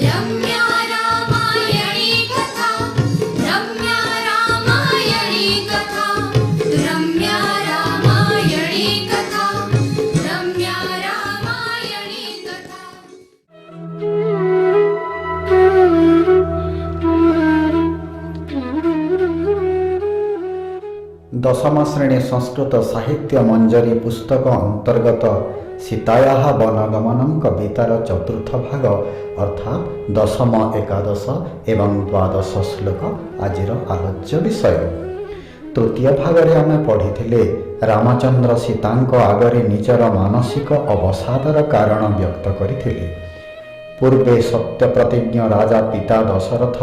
रम्या रामायणी कथा, रम्या रामायणी कथा, रम्या रामायणी कथा, रम्या रामायणी कथा। दशम श्रेणी संस्कृत साहित्य मंजरी पुस्तक अंतर्गत सीतायाः वनगमनं कवितार चतुर्थ भाग अर्थात दशम एकादश एवं द्वादश श्लोक आजिर आलोच्य विषय। तृतीय भागरे आमे पढ़िथिले रामचंद्र सीतांक आगरे निजर मानसिक अवसादर कारण व्यक्त करिथिले। पूर्वे सत्य प्रतिज्ञ राजा पिता दशरथ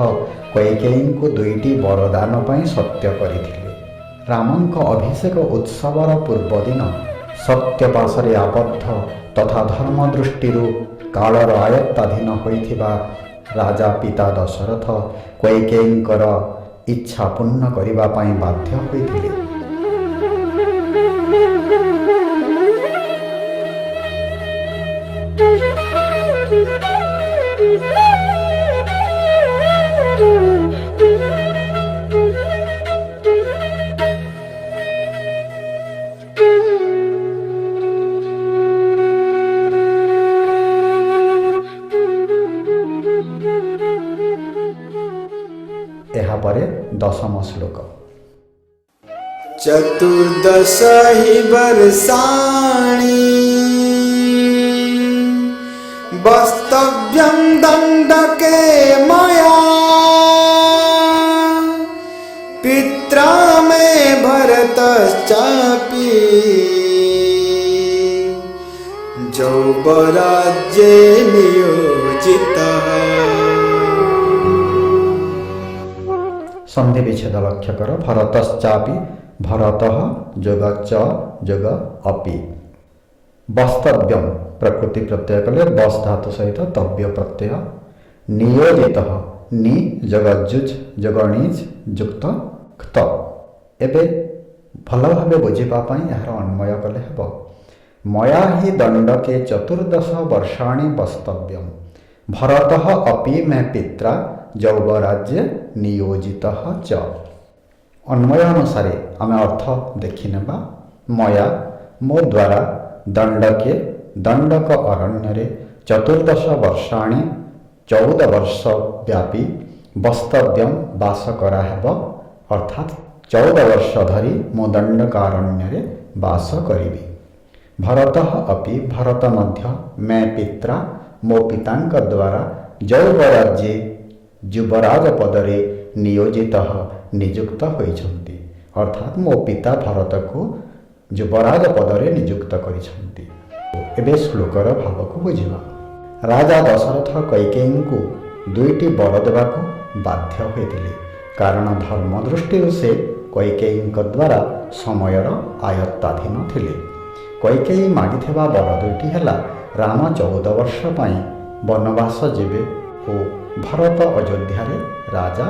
कैकेयींकु दुईटी वरदान पई सत्य करिथिले। रामंक अभिषेक उत्सवर पूर्व दिन सत्यपाशरे आबद्ध तथा धर्म दृष्टि कालर आयत्ताधीन होइथिबा राजा पिता दशरथ कैकेयींकर इच्छा पूर्ण करिबा पई बाध्य होइथिले। एहापरे दशम श्लोक। चतुर्दश हि वर्षाणि वस्तव्यं दण्डके मया पित्रा मे भरतश्चापि यौवराज्ये नियोजितः। संधि विच्छेद लक्ष्य कर। भरतश्चापि भरतः जोग च जोग अपि। वस्तव्यम प्रकृति प्रत्यय कले बस धातु सहित तव्य प्रत्यय। नियोजितः नि जोग जुज जोग णिज युक्त क्त। एबे भल भाबे बुझिबा पई एहार अन्वय कले हेबो। मया हि दण्डके चतुर्दश वर्षाणि वस्तव्यम भरतः अपि मे पित्रा यौवराज्ये नियोजितः च। अन्वय अनुसारे आमे अर्थ देखिनेबा। मया मो द्वारा दण्डके दण्डक अरण्य चतुर्दश वर्षाणि 14 वर्ष व्यापी वस्तव्यम वास कराहेब अर्थात 14 वर्ष धरी मो दण्डकारण्य वास करिबि। भरतः अपि भरत मध्य मे पित्रा मो पितांक द्वारा यौवराज्ये युवराज पदरे नियोजित नियुक्त होइछन्ति अर्थात मो पिता भरत को युवराज पदरे नियुक्त करिछन्ति। एबे श्लोकर भाव को बुझिबा। राजा दशरथ कैकेयींकु दुईटी वर देबाकु बाध्य होइथिले कारण धर्म दृष्टि से कैकेयींक द्वारा समयर आयत्ताधीन थिले। कैकेयी मागिथिबा वर दुईटी हेला राम 14 वर्ष पई वनवास जेबे ओ भरत अयोध्यारे राजा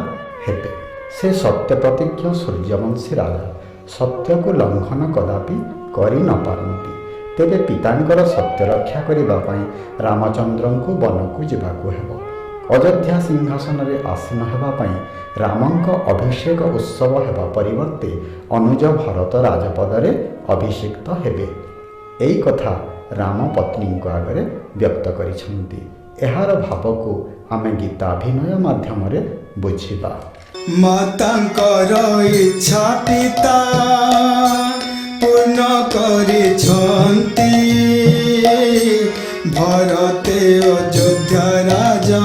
हेबे। से सत्य प्रतिज्ञ सूर्यवंशी राजा सत्य को लंघन कदापि करि न पारंती। तेबे पितांकर सत्य रक्षा करिबा पई रामचंद्रंकु वनकु जिबाकु हेबो। अयोध्या सिंहासन रे आसीन हेबा पई रामंक अभिषेक उत्सव हेबा परिवर्ते अनुज भरत राजपदरे अभिषिक्त हेबे। एई कथा राम पत्नींक आगरे व्यक्त करिछन्ति। एहार भाव को आमे गीताभिनय माध्यम रे बुझिबा। मातांकर इच्छा पिता पूर्ण करिछन्ति भरते अयोध्या राजा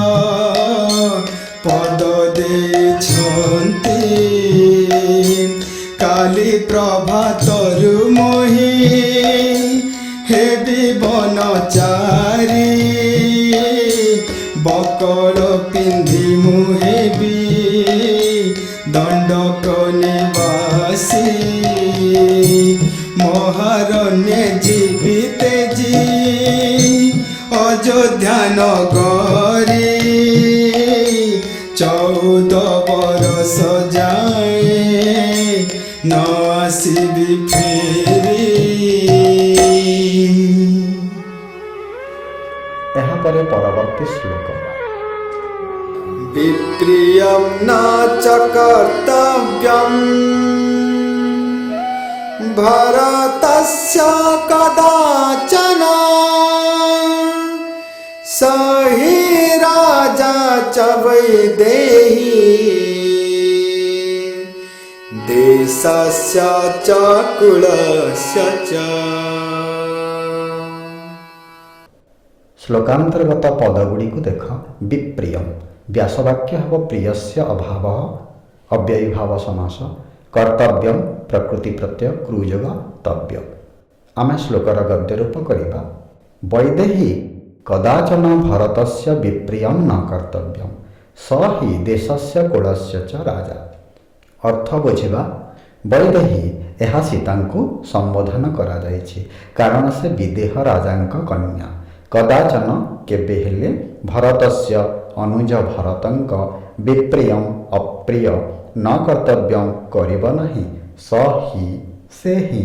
पद देछन्ति। काली प्रभातरु मोहि हेबि बनचारी बकल पिंधि मुहेबी दंडक निवासी महारण्य जीविते जी अयोध्या नगरी 14 बरस जाए न आसिबी फेरी। यहाँ पर परवर्ती श्लोक। विप्रियं न च कर्तव्यम् भरतस्य कदाचन स हि राजा च वैदेही देशस्य च कुलस्य च। श्लोकांतर्गत पदगुड़ी को देख। विप्रियम व्यासवाक्य हम प्रियस्य अभाव अव्ययीभाव समास। कर्तव्यम प्रकृति प्रत्यय क्रुजग तव्य। आम श्लोकर गद्य रूप करवा। वैदेही कदाचन भरतस्य विप्रियम न कर्तव्यम स हि देशस्य कुलस्य च राजा। अर्थ बुझा। वैदेही यह सीता को संबोधन करा जायछि कारण से विदेह राजांक कन्या। कदाचन केबे हेले भरतस्य अनुज भरतंक विप्रियम अप्रिय न कर्तव्यम करिब नहीं स ही से ही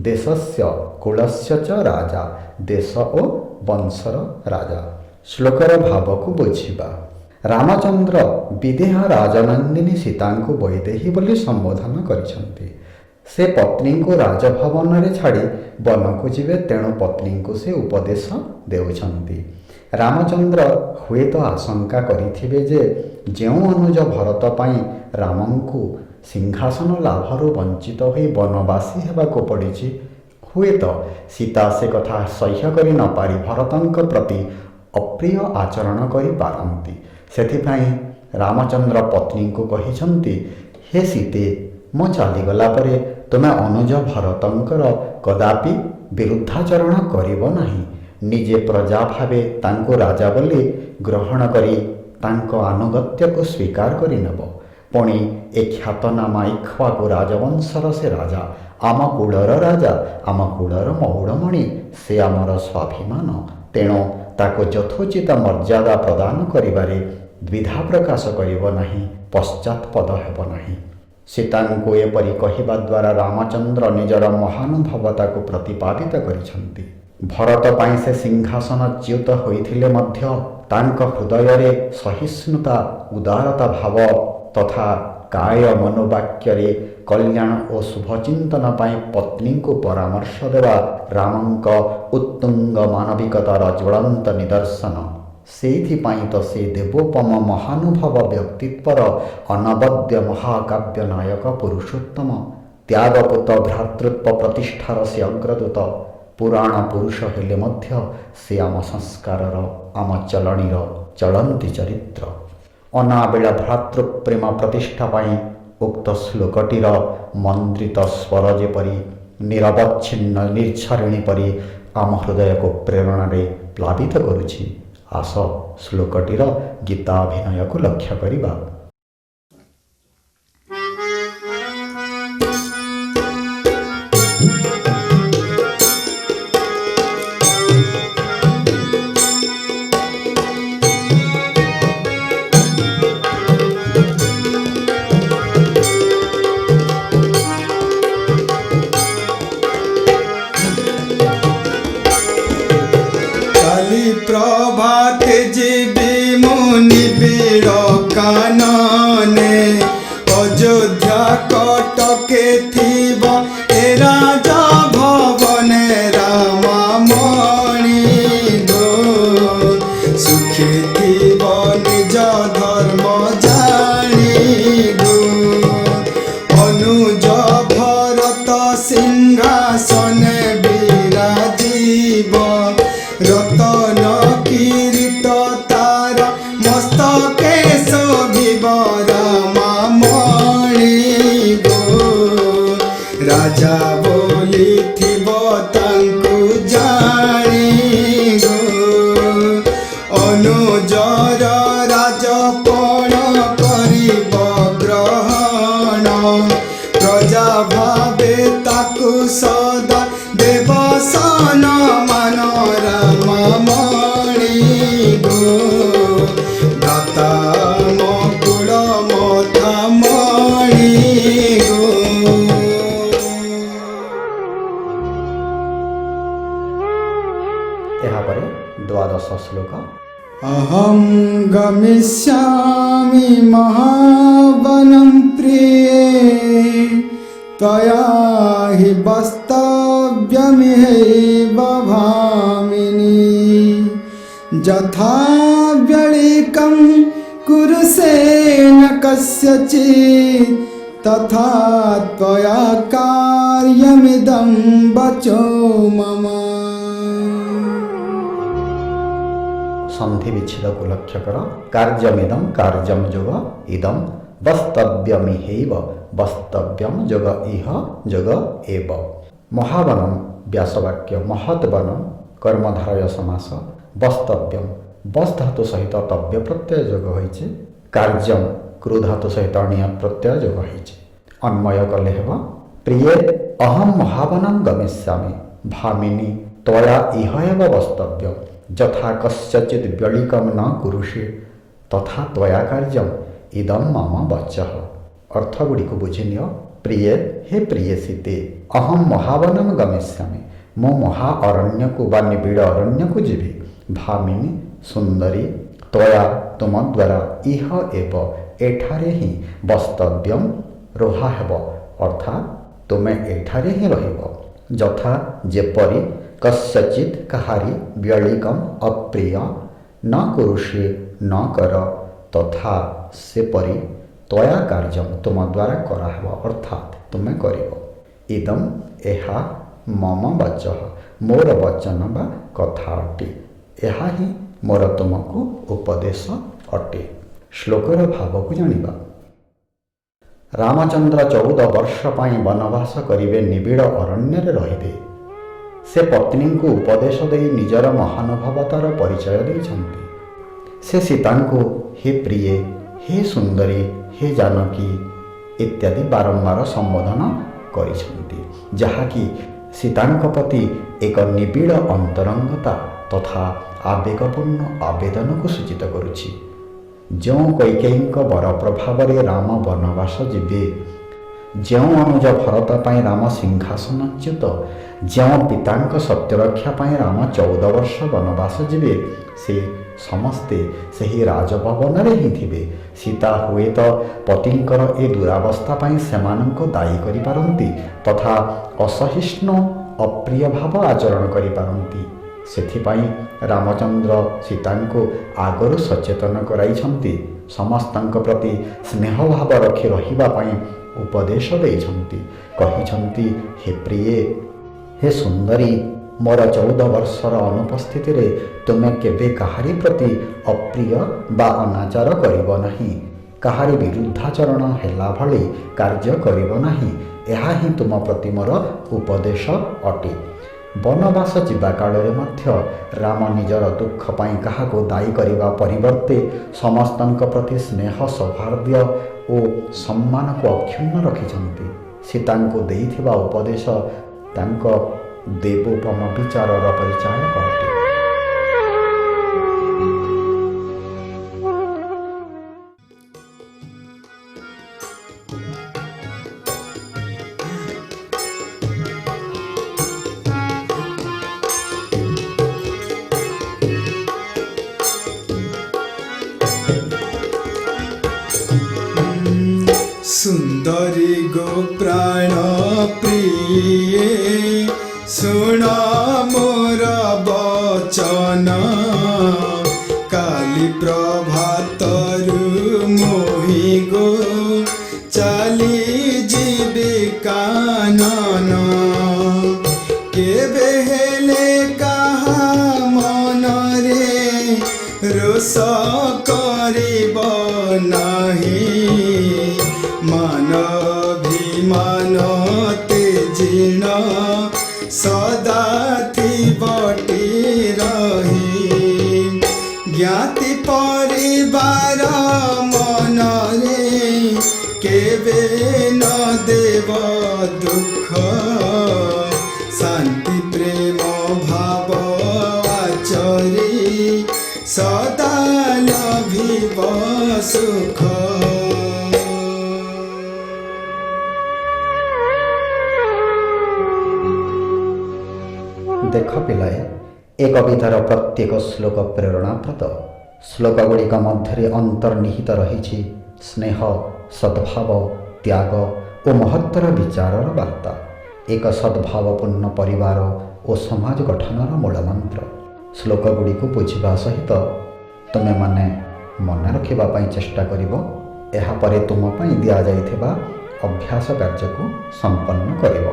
देशस्य कुलस्य च राजा देश ओ वंशर राजा। श्लोकर भाव को बुझिबा। रामचंद्र विदेह राजनंदिनी सीता को वैदेही बोली संबोधन करिसंती। से पत्नी को राजभवन रे छाड़ी वन को जीवे तेणु पत्नी को से उपदेश देउछंती। रामचंद्र हुए तो आशंका करिथिबे जे जेउ अनुज भरत पाई रामंकु सिंहासन लाभरू वंचित होई वनवासी हेबाको पड़िछि। हुए तो सीता से कथा सह्य करि न पारि भरतंक प्रति अप्रिय आचरण करि पारंती। सेथिपाई रामचंद्र पत्नी को कहिछंती, हे सीते मो चलीगला परे तुमे अनुज भरतंकर कदापि विरुद्धाचरण करिब नाही। निजे प्रजा भावे तांको राजा बोली ग्रहण करी तांको आनुगत्य को स्वीकार करि नेब। पुणी ए ख्यातनामा इक्ष्वाकु राजवंशर से राजा आम कूलर राजा आम कूलर मौड़मणि से आमर स्वाभिमान। तेणु ताको यथोचित मर्यादा प्रदान करिबारे द्विधा प्रकाश करिब नाही, पश्चात्पद हेब नाही। सीता को एपरि कहिबा द्वारा रामचंद्र निजर महानुभवता को प्रतिपादित करिसंती। भरत पाई से सिंहासन च्युत होइथिले मध्य तांक हृदय रे सहिष्णुता उदारता भाव तथा काय मनोवाक्य रे कल्याण और शुभचिंतन पाई पत्नी को परामर्श देवा रामंक उत्तुंग मानविकतार ज्वलंत निदर्शन। सेइथिपाई तो से देवोपम महानुभव व्यक्तित्वर अनवद्य महाकाव्य नायक पुरुषोत्तम त्यागपुत भ्रातृत्व प्रतिष्ठार से अग्रदूत पुराण पुरुष हेले मध्य से आम संस्कारर आम चलणीर चलंती चरित्र। अनाबिल भ्रातृप्रेम प्रतिष्ठा पाई उक्त श्लोकटीर मंत्रित स्वर जेपरी निरवच्छिन्न निर्झरिणी परी आम हृदय को प्रेरणा रे प्लावित करुछि। आस श्लोकटीर गीताभिनय को लक्ष्य करिबा। प्रभाते जीवी मुनि बीड़ कानने अयोध्या कटके थीब ए राजा भवने राममणि गो सुखी थीब निज धर्म जानी गो अनुज भरत सिंहासन विराजीव रतन किरीट तार मस्तके शोभिब राममणि गो राजा बोली थिब तांकु जानी गो अनुजर राजपण करिब ग्रहण प्रजा भावे ताकु सदा देवसन मान राममणि गो दाता मकुल मथामणि गो। यहाँ पर द्वादश श्लोक। अहं गमिष्यामि महावनं प्रिये त्वया हि वस्तव्यमिहैव भामिनि यथा व्यळिकं कुरुषेण कस्यचित् तथा त्वया कार्यमिदं वचो मम। संधि विच्छेद को लक्ष्य कर कार्यमिदं कार्यम जोग इदं वस्तव्यमिहैव वस्तव्यम जोग इह जोग एव। महावनम व्यासवाक्य महत्वनम कर्मधारय समास वस्तव्यम बस धातु सहित तव्य प्रत्यय जोग होइछे कार्यम क्रू धातु सहित अनियत प्रत्यय जोग होइछे। अन्वय कले हेबा प्रिय अहम महावनम गमिष्यामि भामिनी त्वया इह एव वस्तव्यम यथा कस्यचित् व्यळिकं न कुरुषे तथा त्वया कार्यम इदं मम वचः। अर्थ गुड़ी को बुझिनिय प्रिय हे प्रियसीते अहम महावनम गमिष्यामि मो महा अरण्य को बा निबिड़ अरण्य को जीवी भामिनी सुंदरी त्वया तुम द्वारा इह एव एठारे ही वस्तव्यम रोहा हेब अर्थात तुमे एठारे ही रहिब यथा जेपरि कस्यचित् कहारी व्यळिकम अप्रिय न कुरुषे न कर तथा सेपरि त्वया कार्यम तुम द्वारा कराहेब अर्थात तुमे करिब इदम एहा मम वचः मोर वचन बा कथा अटे एहा ही मोर तुमको उपदेश अटे। श्लोकर भाव को जानिबा रामचंद्र 14 वर्ष पाई वनवास करिवे निबिड़ अरण्य रहिबे से पत्नी को उपदेश दे निजर महानुभावतार परिचय देइछन्ति। से सीता को हे प्रिय हे सुंदरी हे जानकी इत्यादि बारंबार संबोधन करिछन्ति जहाँकि सीतांक प्रति एक निबिड़ अंतरंगता तथा आवेगपूर्ण आवेदन को सूचित करुछि। जो कैकेयींक वर प्रभाव राम वनवास जीवे जो अनुज भरत पाई राम सिंहासनच्युत जो पितांक सत्यरक्षा पाई राम 14 वर्ष वनवास जीवे से समस्ते सही राजभवन रे ही थिबे। सीता हुए तो पतिंकर ए दुरावस्था पाई सेमानंको दायी करि पारंती तथा असहिष्णु अप्रिय भाव आचरण करि पारंती। सेथिपाई रामचंद्र सीतांको आगरु सचेतन कराइछन्ति समस्तंक प्रति स्नेह भाव रखि रहिबा पाई उपदेश देइछन्ति कहिछन्ति हे प्रिय हे सुंदरी मोर 14 वर्षर अनुपस्थिति रे तुमे केबे कहारी प्रति अप्रिय बा अनाचार करिब नाही कहारी विरुद्धाचरण हेला भली कार्य करिब नाही एहा ही तुम प्रति मोर उपदेश अटे। वनवास जीवा काल मध्य राम निजर दुख पाई काहाको दायी करिबा परिवर्ते समस्तंक प्रति स्नेह सौहार्द्य और सम्मान को अक्षुण्ण रखिछन्ति। सीतांको देइथिबा उपदेश तांको देवोपम विचारर परिचायक अटे। सुंदरी गो प्राण प्रिय सुन मोर वचन काली प्रभातरु मोहि गो चली जीवे कानन केबे हेले कहा मन रे रोष करिब नाही मानभिमान तेजिण सदा थिबटी रही ज्ञाति परिवार मन रे केबे न देव दुख शांति प्रेम भाव आचरी सदा लभिब सुख। देख पिलाए ए कवितार प्रत्येक श्लोक प्रेरणाप्रद ଶ୍ଲୋକଗୁଡ଼ିକ ମଧ୍ୟରେ ଅନ୍ତର୍ନିହିତ ରହିଛି ସ୍ନେହ, ସଦ୍ଭାବ, ତ୍ୟାଗ ଓ ମହତ୍ତର ବିଚାରର ବାର୍ତ୍ତା। ଏକ ସଦ୍ଭାବପୂର୍ଣ୍ଣ ପରିବାର ଓ ସମାଜ ଗଠନର ମୂଳମନ୍ତ୍ର। ଶ୍ଲୋକଗୁଡ଼ିକୁ ବୁଝିବା ସହିତ ତୁମେମାନେ ମନେ ରଖିବା ପାଇଁ ଚେଷ୍ଟା କରିବ। ଏହାପରେ ତୁମ ପାଇଁ ଦିଆଯାଇଥିବା ଅଭ୍ୟାସ କାର୍ଯ୍ୟକୁ ସମ୍ପନ୍ନ କରିବ।